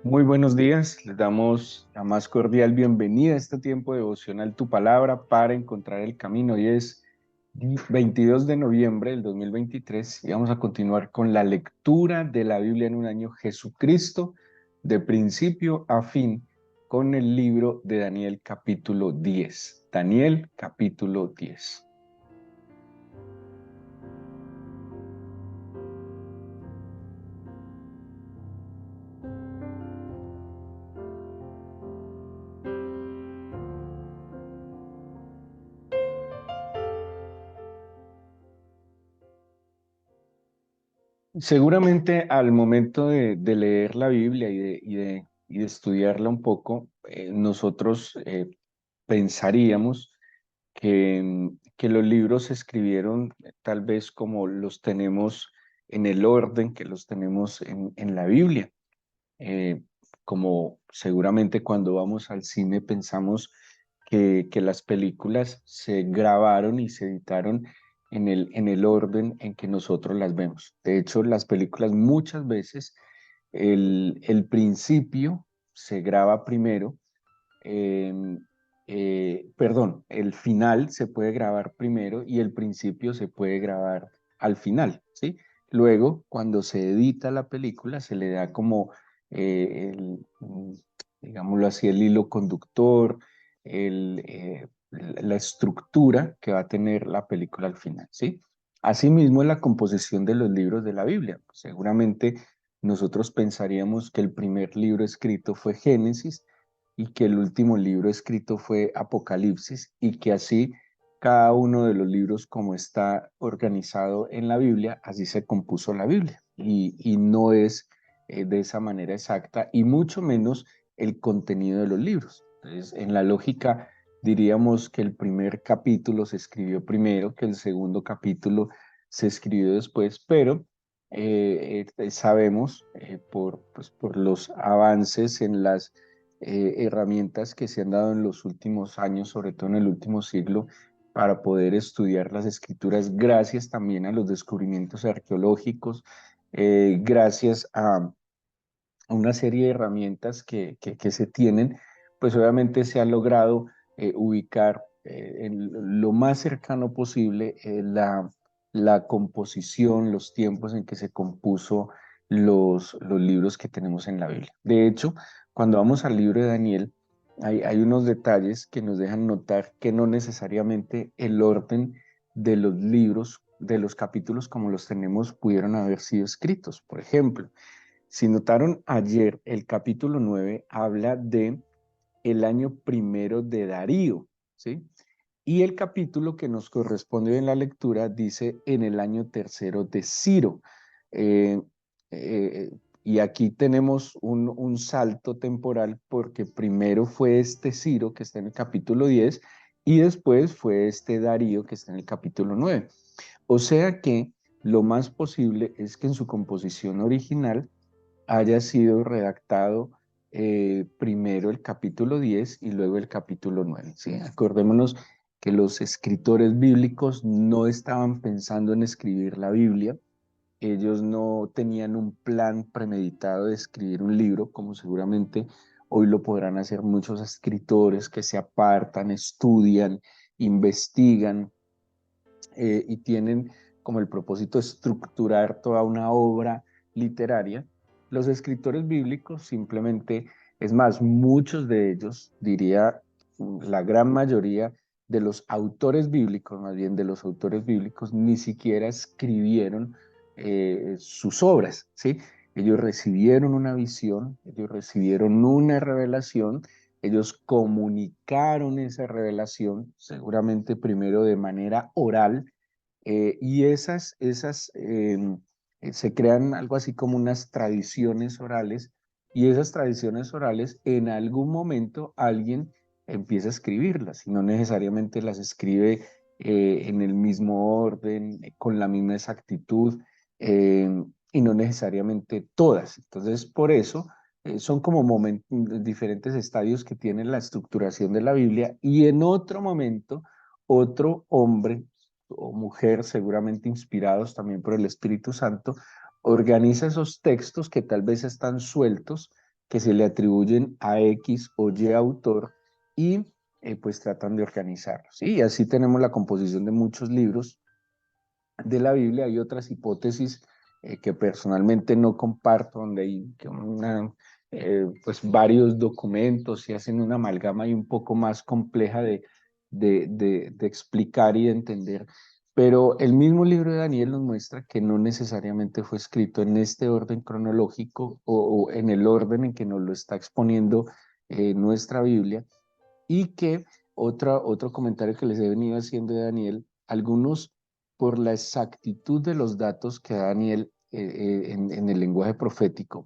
Muy buenos días, les damos la más cordial bienvenida a este tiempo devocional Tu Palabra para encontrar el camino. Hoy es 22 de noviembre del 2023 y vamos a continuar con la lectura de la Biblia en un año, Jesucristo, de principio a fin, con el libro de Daniel capítulo 10. Daniel capítulo 10. Seguramente al momento de leer la Biblia y de estudiarla un poco, nosotros pensaríamos que los libros se escribieron tal vez como los tenemos en el orden que los tenemos en la Biblia. Eh, Como seguramente cuando vamos al cine pensamos que las películas se grabaron y se editaron en el orden en que nosotros las vemos. De hecho, las películas muchas veces el principio se graba primero, em, perdón, el final se puede grabar primero y el principio se puede grabar al final, ¿sí? Luego, cuando se edita la película, se le da como, digámoslo así, el hilo conductor, la estructura que va a tener la película al final, ¿sí? Asimismo, la composición de los libros de la Biblia. Seguramente nosotros pensaríamos que el primer libro escrito fue Génesis, y que el último libro escrito fue Apocalipsis, y que así cada uno de los libros como está organizado en la Biblia, así se compuso la Biblia. Y no es de esa manera exacta, y mucho menos el contenido de los libros. Entonces, en la lógica diríamos que el primer capítulo se escribió primero, que el segundo capítulo se escribió después, pero sabemos pues, por los avances en las herramientas que se han dado en los últimos años, sobre todo en el último siglo, para poder estudiar las escrituras, gracias también a los descubrimientos arqueológicos, gracias a una serie de herramientas que se tienen, pues obviamente se ha logrado ubicar en lo más cercano posible la composición, los tiempos en que se compuso los libros que tenemos en la Biblia. De hecho, cuando vamos al libro de Daniel, hay unos detalles que nos dejan notar que no necesariamente el orden de los libros, de los capítulos como los tenemos, pudieron haber sido escritos. Por ejemplo, si notaron ayer, el capítulo 9 habla de el año primero de Darío, ¿sí? Y el capítulo que nos corresponde en la lectura dice en el año tercero de Ciro. Eh, eh, y aquí tenemos un salto temporal porque primero fue este Ciro que está en el capítulo 10 y después fue este Darío que está en el capítulo 9. O sea que lo más posible es que en su composición original haya sido redactado primero el capítulo 10 y luego el capítulo 9. ¿Sí? Acordémonos que los escritores bíblicos no estaban pensando en escribir la Biblia, ellos no tenían un plan premeditado de escribir un libro, como seguramente hoy lo podrán hacer muchos escritores que se apartan, estudian, investigan y tienen como el propósito de estructurar toda una obra literaria. Los escritores bíblicos simplemente, es más, muchos de ellos, diría la gran mayoría de los autores bíblicos, más bien de los autores bíblicos, ni siquiera escribieron sus obras, ¿sí? Ellos recibieron una visión, ellos recibieron una revelación, ellos comunicaron esa revelación, seguramente primero de manera oral, y se crean algo así como unas tradiciones orales, y esas tradiciones orales en algún momento alguien empieza a escribirlas, y no necesariamente las escribe en el mismo orden, con la misma exactitud, y no necesariamente todas. Entonces, por eso son como diferentes estadios que tiene la estructuración de la Biblia, y en otro momento, otro hombre o mujer, seguramente inspirados también por el Espíritu Santo, organiza esos textos que tal vez están sueltos que se le atribuyen a X o Y autor y pues tratan de organizarlos. ¿Sí? Y así tenemos la composición de muchos libros de la Biblia. Hay otras hipótesis que personalmente no comparto, donde hay pues varios documentos y hacen una amalgama y un poco más compleja de explicar y de entender. Pero el mismo libro de Daniel nos muestra que no necesariamente fue escrito en este orden cronológico o en el orden en que nos lo está exponiendo nuestra Biblia, y que otro comentario que les he venido haciendo de Daniel, algunos por la exactitud de los datos que da Daniel en el lenguaje profético.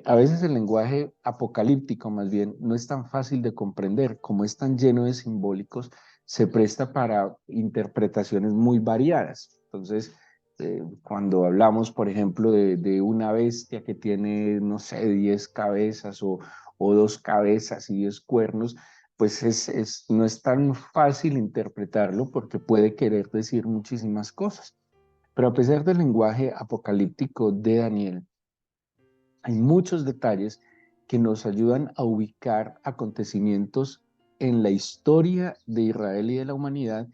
A veces el lenguaje apocalíptico más bien no es tan fácil de comprender, como es tan lleno de simbólicos, se presta para interpretaciones muy variadas. Entonces, cuando hablamos, por ejemplo, de una bestia que tiene, no sé, 10 cabezas o 2 cabezas y 10 cuernos, pues no es tan fácil interpretarlo porque puede querer decir muchísimas cosas. Pero a pesar del lenguaje apocalíptico de Daniel, hay muchos detalles que nos ayudan a ubicar acontecimientos en la historia de Israel y de la humanidad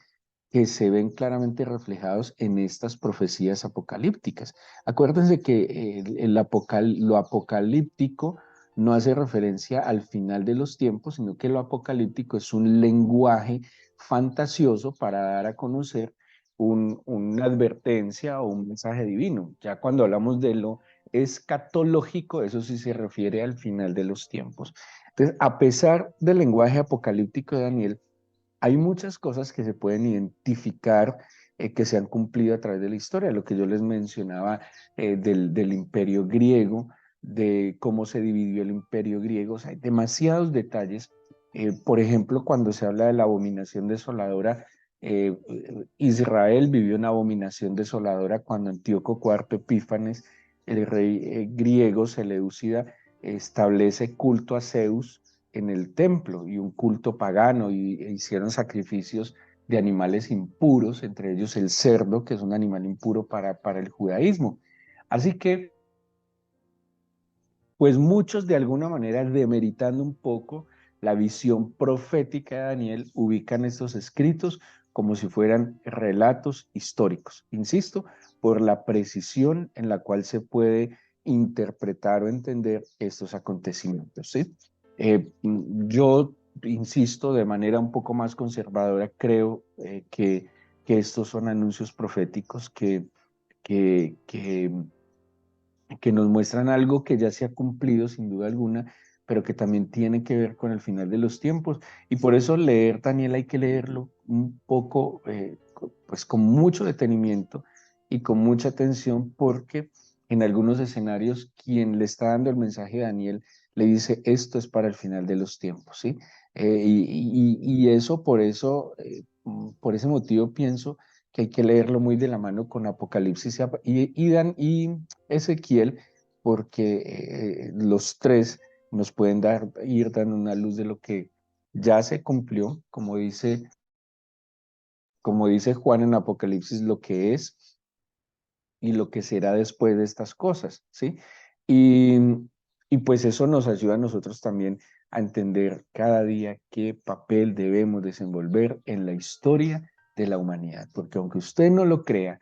que se ven claramente reflejados en estas profecías apocalípticas. Acuérdense que lo apocalíptico no hace referencia al final de los tiempos, sino que lo apocalíptico es un lenguaje fantasioso para dar a conocer una advertencia o un mensaje divino. Ya cuando hablamos de lo escatológico, eso sí se refiere al final de los tiempos. Entonces, a pesar del lenguaje apocalíptico de Daniel, hay muchas cosas que se pueden identificar que se han cumplido a través de la historia, lo que yo les mencionaba del imperio griego, de cómo se dividió el imperio griego. O sea, hay demasiados detalles. Por ejemplo, cuando se habla de la abominación desoladora, eh, Israel vivió una abominación desoladora cuando Antíoco IV Epífanes, el rey griego Seleucida, establece culto a Zeus en el templo y un culto pagano e hicieron sacrificios de animales impuros, entre ellos el cerdo, que es un animal impuro para el judaísmo. Así que, pues muchos de alguna manera, demeritando un poco la visión profética de Daniel, ubican estos escritos como si fueran relatos históricos. Insisto, por la precisión en la cual se puede interpretar o entender estos acontecimientos, ¿sí? Yo insisto, de manera un poco más conservadora, creo que estos son anuncios proféticos que, que, que nos muestran algo que ya se ha cumplido sin duda alguna, pero que también tiene que ver con el final de los tiempos. Y por eso leer Daniel hay que leerlo un poco, pues con mucho detenimiento y con mucha atención, porque en algunos escenarios quien le está dando el mensaje a Daniel le dice, esto es para el final de los tiempos, ¿sí? Y eso, por ese motivo pienso que hay que leerlo muy de la mano con Apocalipsis y Ezequiel, porque los tres nos pueden ir dando una luz de lo que ya se cumplió, como dice Juan en Apocalipsis, lo que es y lo que será después de estas cosas, ¿sí? Y, y pues eso nos ayuda a nosotros también a entender cada día qué papel debemos desenvolver en la historia de la humanidad, porque aunque usted no lo crea,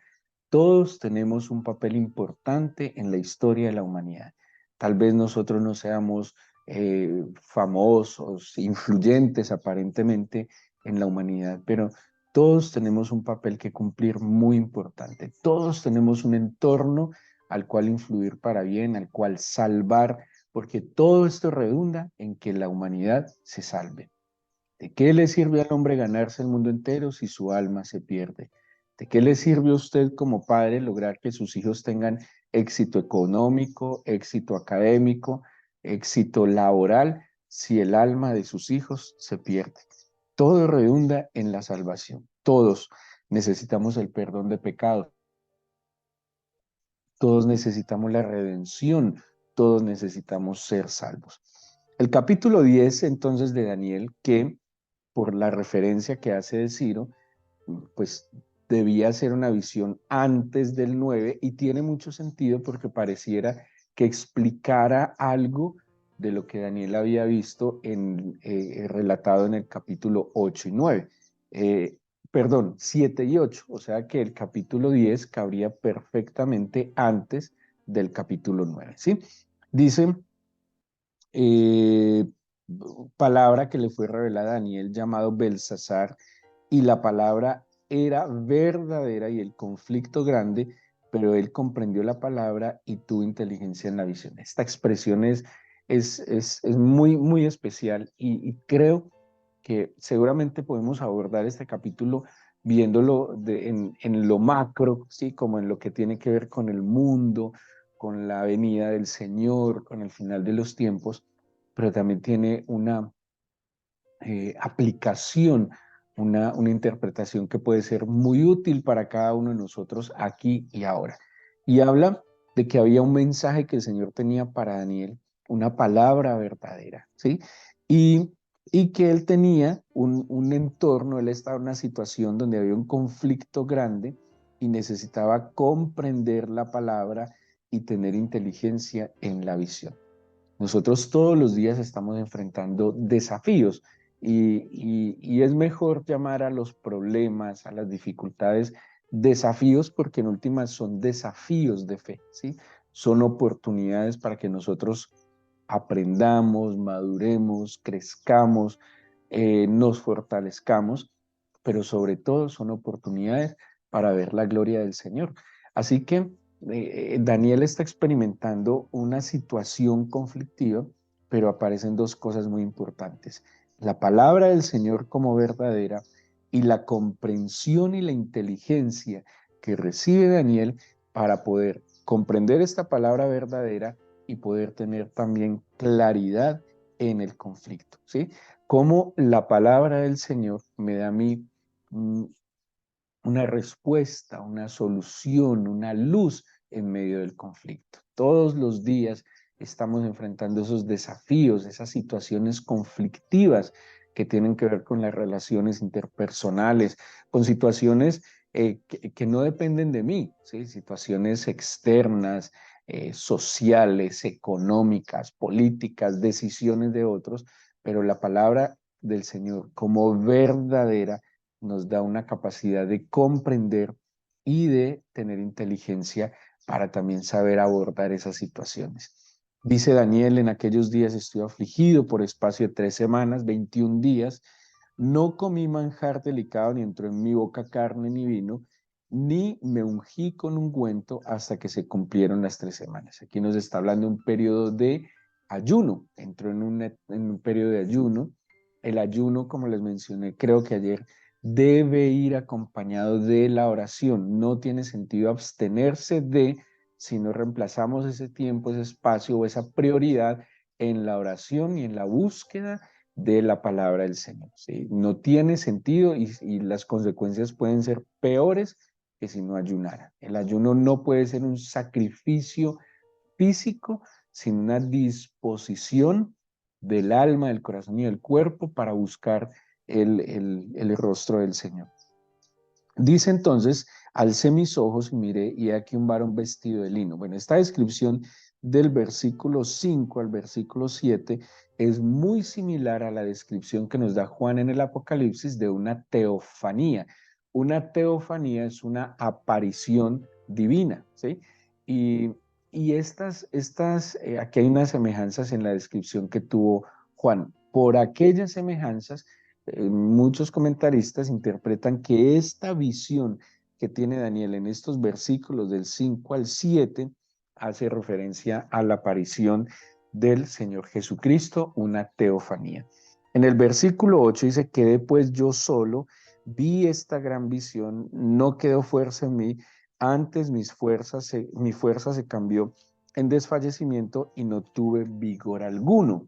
todos tenemos un papel importante en la historia de la humanidad. Tal vez nosotros no seamos famosos, influyentes aparentemente en la humanidad, pero todos tenemos un papel que cumplir muy importante. Todos tenemos un entorno al cual influir para bien, al cual salvar, porque todo esto redunda en que la humanidad se salve. ¿De qué le sirve al hombre ganarse el mundo entero si su alma se pierde? ¿De qué le sirve a usted como padre lograr que sus hijos tengan éxito económico, éxito académico, éxito laboral, si el alma de sus hijos se pierde? Todo redunda en la salvación. Todos necesitamos el perdón de pecados. Todos necesitamos la redención. Todos necesitamos ser salvos. El capítulo 10 entonces de Daniel, que por la referencia que hace de Ciro, pues debía ser una visión antes del 9 y tiene mucho sentido porque pareciera que explicara algo de lo que Daniel había visto relatado en el capítulo 8 y 9. Perdón, 7 y 8, o sea que el capítulo 10 cabría perfectamente antes del capítulo 9, ¿sí? Dice, eh, palabra que le fue revelada a Daniel llamado Belsasar, y la palabra era verdadera y el conflicto grande, pero él comprendió la palabra y tuvo inteligencia en la visión. Esta expresión es muy, muy especial y creo que seguramente podemos abordar este capítulo viéndolo en lo macro, ¿sí? Como en lo que tiene que ver con el mundo, con la venida del Señor, con el final de los tiempos, pero también tiene una aplicación, una interpretación que puede ser muy útil para cada uno de nosotros aquí y ahora. Y habla de que había un mensaje que el Señor tenía para Daniel, una palabra verdadera, ¿sí? Y, y que él tenía un entorno, él estaba en una situación donde había un conflicto grande y necesitaba comprender la palabra y tener inteligencia en la visión. Nosotros todos los días estamos enfrentando desafíos y es mejor llamar a los problemas, a las dificultades, desafíos porque en últimas son desafíos de fe, ¿sí? Son oportunidades para que nosotros aprendamos, maduremos, crezcamos, nos fortalezcamos, pero sobre todo son oportunidades para ver la gloria del Señor. Así que Daniel está experimentando una situación conflictiva, pero aparecen dos cosas muy importantes. La palabra del Señor como verdadera y la comprensión y la inteligencia que recibe Daniel para poder comprender esta palabra verdadera y poder tener también claridad en el conflicto, ¿sí? Cómo la palabra del Señor me da a mí mm, una respuesta, una solución, una luz en medio del conflicto. Todos los días estamos enfrentando esos desafíos, esas situaciones conflictivas que tienen que ver con las relaciones interpersonales, con situaciones que no dependen de mí, ¿sí? Situaciones externas, sociales, económicas, políticas, decisiones de otros, pero la palabra del Señor como verdadera nos da una capacidad de comprender y de tener inteligencia para también saber abordar esas situaciones. Dice Daniel, en aquellos días estuve afligido por espacio de 3 semanas, 21 días, no comí manjar delicado, ni entró en mi boca carne ni vino, ni me ungí con ungüento hasta que se cumplieron las 3 semanas. Aquí nos está hablando de un periodo de ayuno, entró en un periodo de ayuno. El ayuno, como les mencioné, creo que ayer, debe ir acompañado de la oración. No tiene sentido abstenerse de si no reemplazamos ese tiempo, ese espacio o esa prioridad en la oración y en la búsqueda de la palabra del Señor, ¿sí? No tiene sentido y las consecuencias pueden ser peores que si no ayunara. El ayuno no puede ser un sacrificio físico, sino una disposición del alma, del corazón y del cuerpo para buscar el rostro del Señor. Dice entonces, alcé mis ojos y miré, y aquí un varón vestido de lino. Bueno, esta descripción del versículo 5 al versículo 7 es muy similar a la descripción que nos da Juan en el Apocalipsis de una teofanía. Una teofanía es una aparición divina, ¿sí? Y, aquí hay unas semejanzas en la descripción que tuvo Juan. Por aquellas semejanzas, muchos comentaristas interpretan que esta visión que tiene Daniel en estos versículos del 5 al 7 hace referencia a la aparición del Señor Jesucristo, una teofanía. En el versículo 8 dice, quedé pues yo solo, vi esta gran visión, no quedó fuerza en mí, antes mi fuerza se cambió en desfallecimiento y no tuve vigor alguno.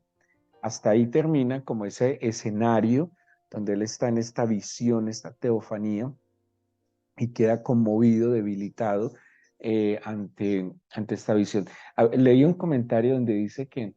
Hasta ahí termina como ese escenario donde él está en esta visión, esta teofanía, y queda conmovido, debilitado ante esta visión. Leí un comentario donde dice que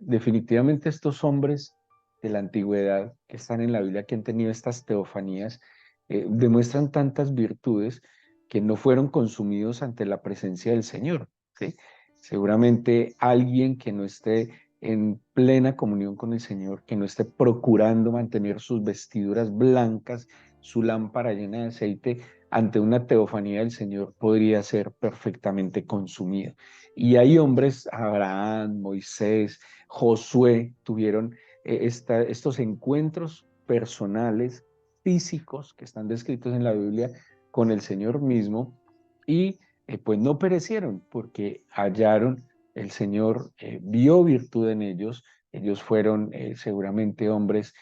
definitivamente estos hombres de la antigüedad que están en la Biblia, que han tenido estas teofanías, demuestran tantas virtudes que no fueron consumidos ante la presencia del Señor, ¿sí? Seguramente alguien que no esté en plena comunión con el Señor, que no esté procurando mantener sus vestiduras blancas, su lámpara llena de aceite, ante una teofanía del Señor podría ser perfectamente consumido. Y hay hombres, Abraham, Moisés, Josué, tuvieron estos encuentros personales, físicos, que están descritos en la Biblia con el Señor mismo, y pues no perecieron porque hallaron, el Señor vio virtud en ellos. Ellos fueron seguramente hombres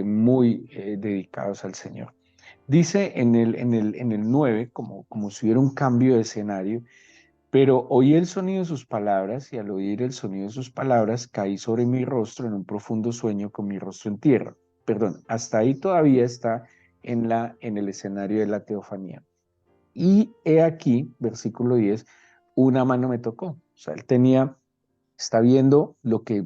muy dedicados al Señor. Dice en el 9, como si hubiera un cambio de escenario, pero oí el sonido de sus palabras, y al oír el sonido de sus palabras caí sobre mi rostro en un profundo sueño con mi rostro en tierra. Perdón, hasta ahí todavía está en el escenario de la teofanía. Y he aquí, versículo 10, una mano me tocó. O sea, está viendo lo que,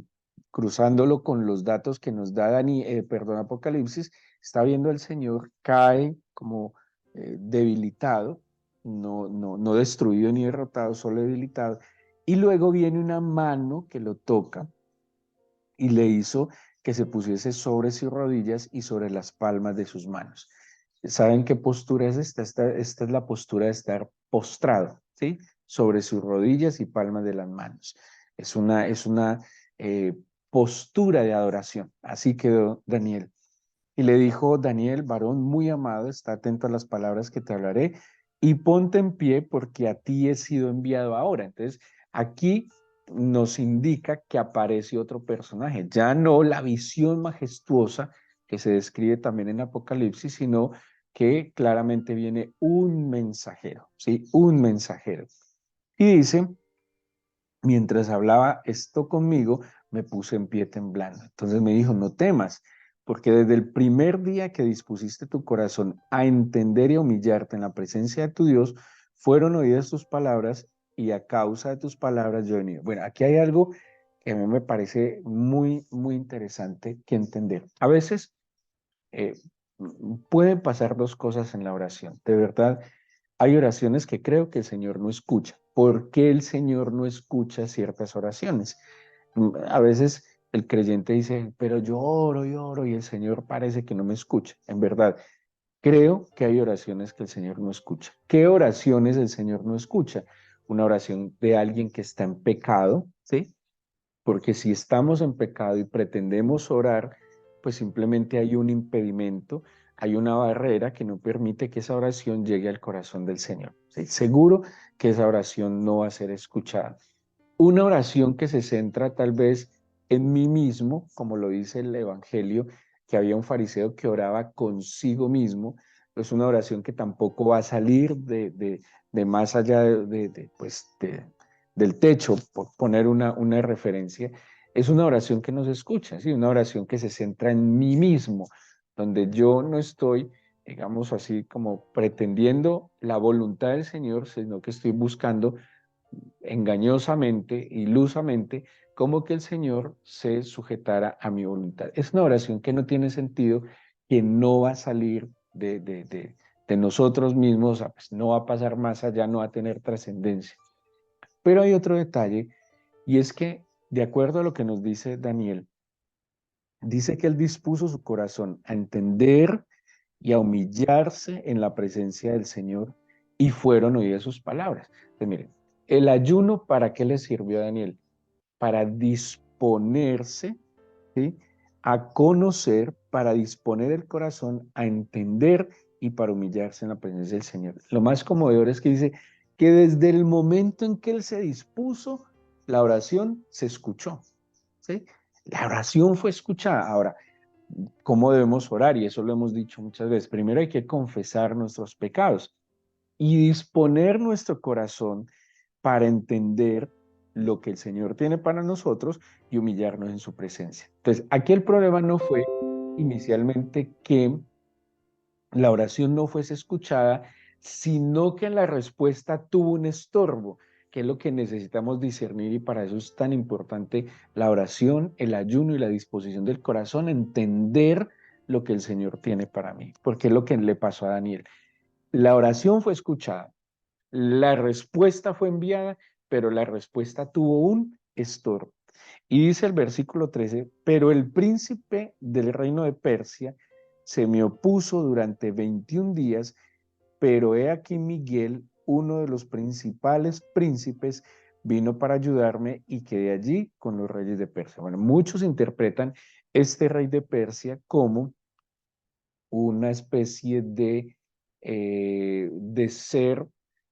cruzándolo con los datos que nos da Apocalipsis, está viendo al Señor, cae como debilitado, no destruido ni derrotado, solo debilitado. Y luego viene una mano que lo toca y le hizo que se pusiese sobre sus rodillas y sobre las palmas de sus manos. ¿Saben qué postura es esta? Esta es la postura de estar postrado, ¿sí? Sobre sus rodillas y palmas de las manos. Es una eh, postura de adoración. Así quedó Daniel. Y le dijo: Daniel, varón muy amado, está atento a las palabras que te hablaré y ponte en pie porque a ti he sido enviado ahora. Entonces, aquí nos indica que aparece otro personaje, ya no la visión majestuosa que se describe también en Apocalipsis, sino que claramente viene un mensajero, ¿sí? Un mensajero. Y dice: mientras hablaba esto conmigo, me puse en pie temblando. Entonces me dijo: no temas, porque desde el primer día que dispusiste tu corazón a entender y a humillarte en la presencia de tu Dios, fueron oídas tus palabras y a causa de tus palabras yo he venido. Bueno, aquí hay algo que a mí me parece muy, muy interesante que entender. A veces eh, pueden pasar dos cosas en la oración. De verdad, hay oraciones que creo que el Señor no escucha. ¿Por qué el Señor no escucha ciertas oraciones? A veces el creyente dice: pero yo oro y oro y el Señor parece que no me escucha. En verdad, creo que hay oraciones que el Señor no escucha. ¿Qué oraciones el Señor no escucha? Una oración de alguien que está en pecado, ¿sí? Porque si estamos en pecado y pretendemos orar, pues simplemente hay un impedimento, hay una barrera que no permite que esa oración llegue al corazón del Señor. ¿Sí? Seguro que esa oración no va a ser escuchada. Una oración que se centra tal vez en mí mismo, como lo dice el Evangelio, que había un fariseo que oraba consigo mismo, es una oración que tampoco va a salir de más allá del techo, por poner una referencia. Es una oración que no se escucha, ¿sí? Una oración que se centra en mí mismo, donde yo no estoy, digamos así, como pretendiendo la voluntad del Señor, sino que estoy buscando engañosamente, ilusamente, como que el Señor se sujetara a mi voluntad. Es una oración que no tiene sentido, que no va a salir de nosotros mismos, pues no va a pasar más allá, no va a tener trascendencia. Pero hay otro detalle, y es que, de acuerdo a lo que nos dice Daniel, dice que él dispuso su corazón a entender y a humillarse en la presencia del Señor, y fueron oídas sus palabras. Entonces, miren, el ayuno, ¿para qué le sirvió a Daniel? Para disponerse, ¿sí? A conocer, para disponer el corazón, a entender y para humillarse en la presencia del Señor. Lo más conmovedor es que dice que desde el momento en que él se dispuso, la oración se escuchó, ¿sí? La oración fue escuchada. Ahora, ¿cómo debemos orar? Y eso lo hemos dicho muchas veces. Primero hay que confesar nuestros pecados y disponer nuestro corazón para entender lo que el Señor tiene para nosotros y humillarnos en su presencia. Entonces, aquí el problema no fue inicialmente que la oración no fuese escuchada, sino que la respuesta tuvo un estorbo, que es lo que necesitamos discernir, y para eso es tan importante la oración, el ayuno y la disposición del corazón, entender lo que el Señor tiene para mí, porque es lo que le pasó a Daniel. La oración fue escuchada, la respuesta fue enviada, pero la respuesta tuvo un estorbo. Y dice el versículo 13, pero el príncipe del reino de Persia se me opuso durante 21 días, pero he aquí Miguel, uno de los principales príncipes, vino para ayudarme y quedé allí con los reyes de Persia. Bueno, muchos interpretan este rey de Persia como una especie de ser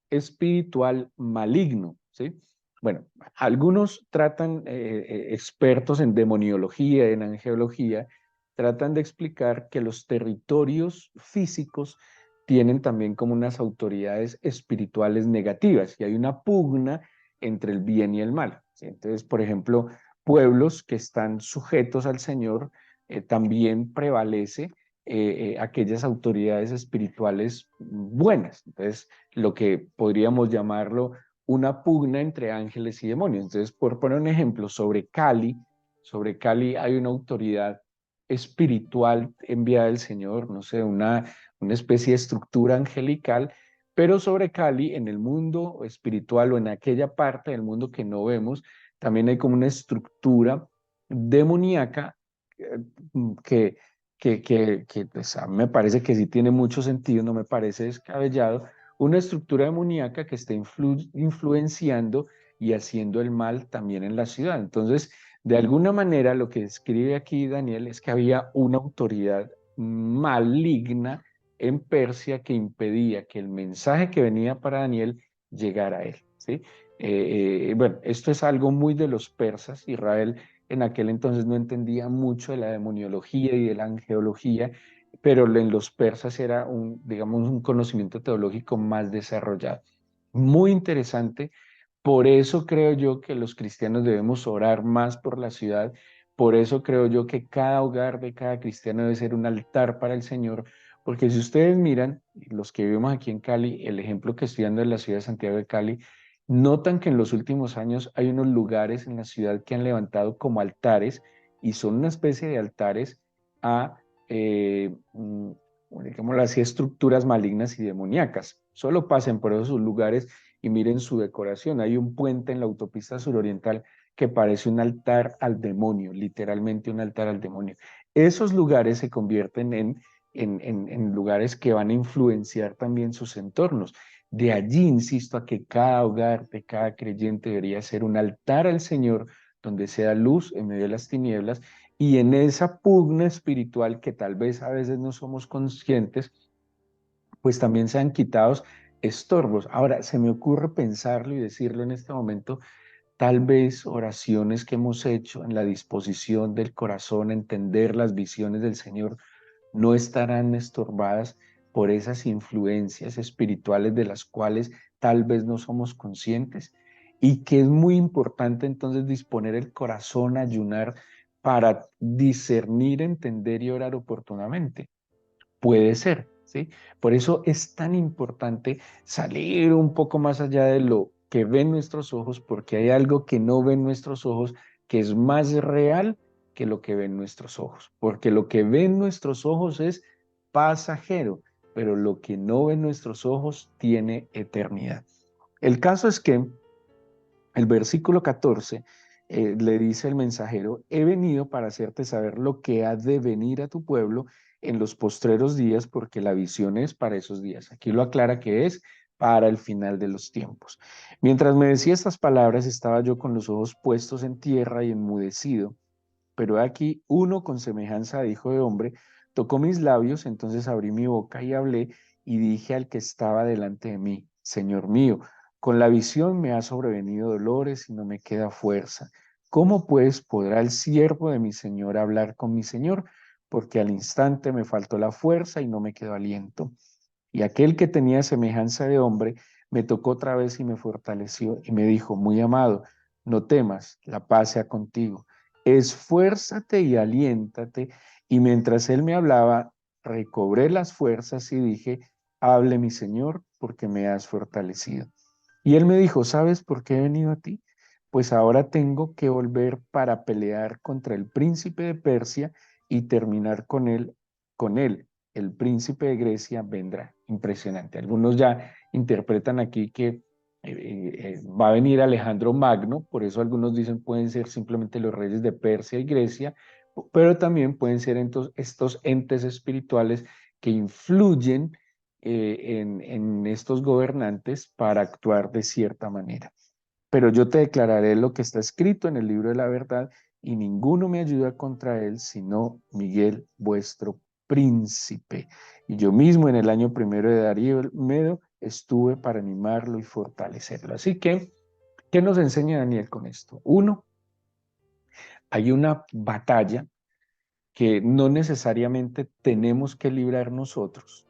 espiritual maligno, ¿sí? Bueno, algunos tratan, expertos en demoniología, en angeología, tratan de explicar que los territorios físicos tienen también como unas autoridades espirituales negativas y hay una pugna entre el bien y el mal, ¿sí? Entonces, por ejemplo, pueblos que están sujetos al Señor, también prevalece aquellas autoridades espirituales buenas. Entonces, lo que podríamos llamarlo una pugna entre ángeles y demonios. Entonces, por poner un ejemplo, sobre Cali hay una autoridad espiritual enviada del Señor, no sé, una especie de estructura angelical, pero sobre Cali, en el mundo espiritual o en aquella parte del mundo que no vemos, también hay como una estructura demoníaca eh, que pues, a mí me parece que sí tiene mucho sentido, no me parece descabellado, una estructura demoníaca que está influenciando y haciendo el mal también en la ciudad. Entonces, de alguna manera, lo que escribe aquí Daniel es que había una autoridad maligna en Persia que impedía que el mensaje que venía para Daniel llegara a él, ¿sí? Bueno, esto es algo muy de los persas. Israel en aquel entonces no entendía mucho de la demoniología y de la angeología, pero en los persas era digamos, un conocimiento teológico más desarrollado. Muy interesante. Por eso creo yo que los cristianos debemos orar más por la ciudad. Por eso creo yo que cada hogar de cada cristiano debe ser un altar para el Señor. Porque si ustedes miran, los que vivimos aquí en Cali, el ejemplo que estoy dando en la ciudad de Santiago de Cali, notan que en los últimos años hay unos lugares en la ciudad que han levantado como altares y son una especie de altares a, digámoslo así, estructuras malignas y demoníacas. Solo pasen por esos lugares y miren su decoración. Hay un puente en la autopista suroriental que parece un altar al demonio, literalmente un altar al demonio. Esos lugares se convierten en lugares que van a influenciar también sus entornos. De allí, insisto, a que cada hogar de cada creyente debería ser un altar al Señor donde sea luz en medio de las tinieblas y en esa pugna espiritual que tal vez a veces no somos conscientes, pues también sean quitados estorbos. Ahora, se me ocurre pensarlo y decirlo en este momento, tal vez oraciones que hemos hecho en la disposición del corazón, entender las visiones del Señor, no estarán estorbadas por esas influencias espirituales de las cuales tal vez no somos conscientes y que es muy importante entonces disponer el corazón, ayunar para discernir, entender y orar oportunamente. Puede ser, ¿sí? Por eso es tan importante salir un poco más allá de lo que ven nuestros ojos, porque hay algo que no ven nuestros ojos que es más real que lo que ven nuestros ojos, porque lo que ven nuestros ojos es pasajero, pero lo que no ven nuestros ojos tiene eternidad. El caso es que el versículo 14 le dice el mensajero, he venido para hacerte saber lo que ha de venir a tu pueblo en los postreros días, porque la visión es para esos días. Aquí lo aclara que es para el final de los tiempos. Mientras me decía estas palabras, estaba yo con los ojos puestos en tierra y enmudecido, pero aquí uno con semejanza de hijo de hombre tocó mis labios, entonces abrí mi boca y hablé y dije al que estaba delante de mí, Señor mío, con la visión me ha sobrevenido dolores y no me queda fuerza. ¿Cómo pues podrá el siervo de mi Señor hablar con mi Señor? Porque al instante me faltó la fuerza y no me quedó aliento. Y aquel que tenía semejanza de hombre me tocó otra vez y me fortaleció y me dijo, muy amado, no temas, la paz sea contigo. Esfuérzate y aliéntate. Y mientras él me hablaba, recobré las fuerzas y dije, hable mi Señor, porque me has fortalecido. Y él me dijo, ¿sabes por qué he venido a ti? Pues ahora tengo que volver para pelear contra el príncipe de Persia y terminar con él, con él. El príncipe de Grecia vendrá. Impresionante. Algunos ya interpretan aquí que Va a venir Alejandro Magno, por eso algunos dicen pueden ser simplemente los reyes de Persia y Grecia, pero también pueden ser estos entes espirituales que influyen en estos gobernantes para actuar de cierta manera. Pero yo te declararé lo que está escrito en el libro de la verdad, y ninguno me ayuda contra él, sino Miguel, vuestro príncipe. Y yo mismo en el año primero de Darío el Medo estuve para animarlo y fortalecerlo. Así que, ¿qué nos enseña Daniel con esto? Uno, hay una batalla que no necesariamente tenemos que librar nosotros,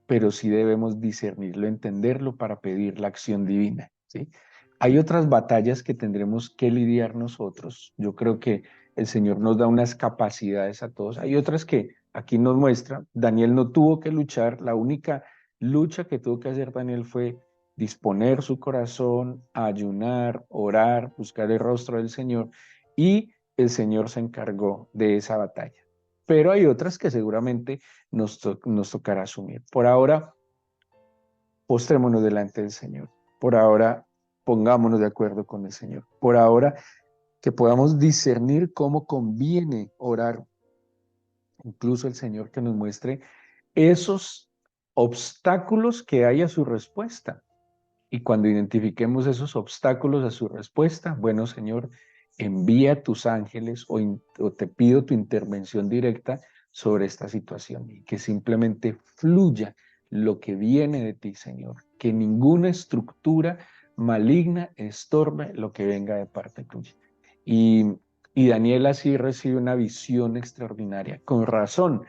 pero sí debemos discernirlo, entenderlo para pedir la acción divina, ¿sí? Hay otras batallas que tendremos que lidiar nosotros. Yo creo que el Señor nos da unas capacidades a todos. Hay otras que aquí nos muestra. Daniel no tuvo que luchar. La única lucha que tuvo que hacer Daniel fue disponer su corazón, ayunar, orar, buscar el rostro del Señor, y el Señor se encargó de esa batalla. Pero hay otras que seguramente nos tocará asumir. Por ahora, postrémonos delante del Señor. Por ahora, pongámonos de acuerdo con el Señor. Por ahora, que podamos discernir cómo conviene orar. Incluso el Señor que nos muestre esos obstáculos que hay a su respuesta. Y cuando identifiquemos esos obstáculos a su respuesta, bueno, Señor, envía tus ángeles o te pido tu intervención directa sobre esta situación, y que simplemente fluya lo que viene de ti, Señor. Que ninguna estructura maligna estorbe lo que venga de parte tuya. Y, y Daniel así recibe una visión extraordinaria. Con razón,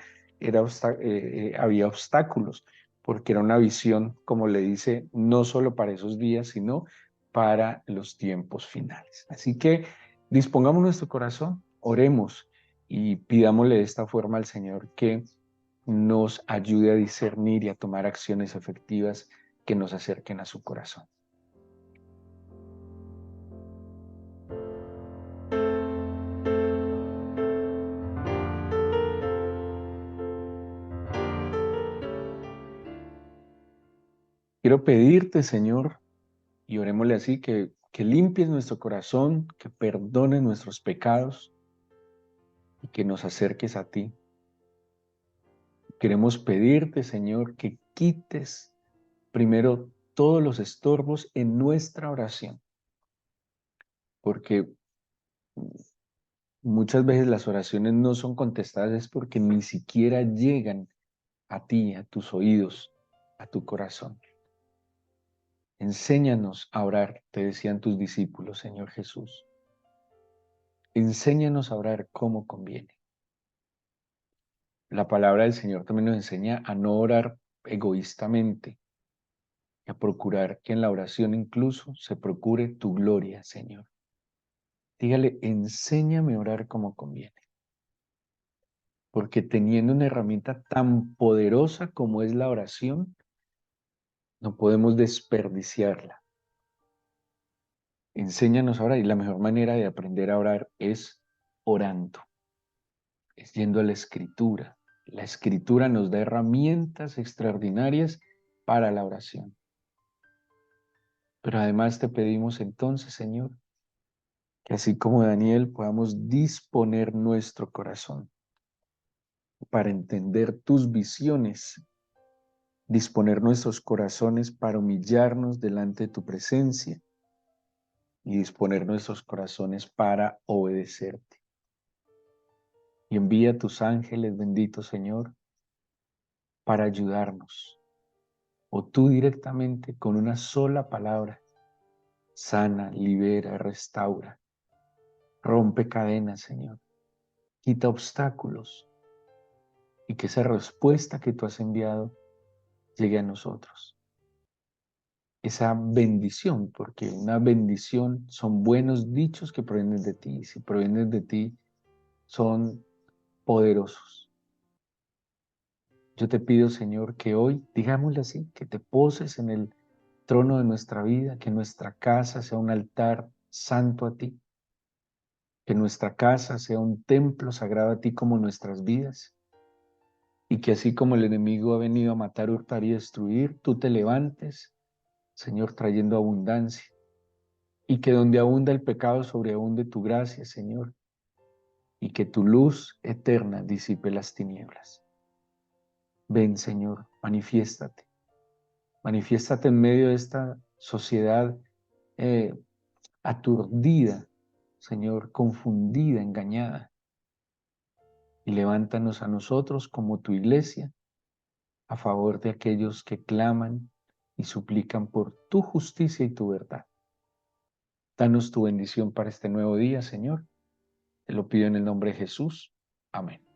había obstáculos, porque era una visión, como le dice, no solo para esos días, sino para los tiempos finales. Así que dispongamos nuestro corazón, oremos y pidámosle de esta forma al Señor que nos ayude a discernir y a tomar acciones efectivas que nos acerquen a su corazón. Quiero pedirte, Señor, y orémosle así, que limpies nuestro corazón, que perdones nuestros pecados y que nos acerques a ti. Queremos pedirte, Señor, que quites primero todos los estorbos en nuestra oración, porque muchas veces las oraciones no son contestadas es porque ni siquiera llegan a ti, a tus oídos, a tu corazón. Enséñanos a orar, te decían tus discípulos, Señor Jesús. Enséñanos a orar como conviene. La palabra del Señor también nos enseña a no orar egoístamente, a procurar que en la oración incluso se procure tu gloria, Señor. Dígale, enséñame a orar como conviene. Porque teniendo una herramienta tan poderosa como es la oración, no podemos desperdiciarla. Enséñanos a orar, y la mejor manera de aprender a orar es orando, es yendo a la Escritura. La Escritura nos da herramientas extraordinarias para la oración. Pero además te pedimos entonces, Señor, que así como Daniel podamos disponer nuestro corazón para entender tus visiones, disponer nuestros corazones para humillarnos delante de tu presencia y disponer nuestros corazones para obedecerte. Y envía tus ángeles, bendito Señor, para ayudarnos, o tú directamente con una sola palabra, sana, libera, restaura, rompe cadenas, Señor, quita obstáculos, y que esa respuesta que tú has enviado llegue a nosotros. Esa bendición, porque una bendición son buenos dichos que provienen de ti. Si provienen de ti, son poderosos. Yo te pido, Señor, que hoy, digámoslo así, que te poses en el trono de nuestra vida, que nuestra casa sea un altar santo a ti, que nuestra casa sea un templo sagrado a ti como nuestras vidas, y que así como el enemigo ha venido a matar, hurtar y destruir, tú te levantes Señor, trayendo abundancia, y que donde abunda el pecado sobreabunde tu gracia, Señor, y que tu luz eterna disipe las tinieblas. Ven, Señor, manifiéstate. Manifiéstate en medio de esta sociedad eh, aturdida, Señor, confundida, engañada. Y levántanos a nosotros como tu iglesia a favor de aquellos que claman y suplican por tu justicia y tu verdad. Danos tu bendición para este nuevo día, Señor. Te lo pido en el nombre de Jesús. Amén.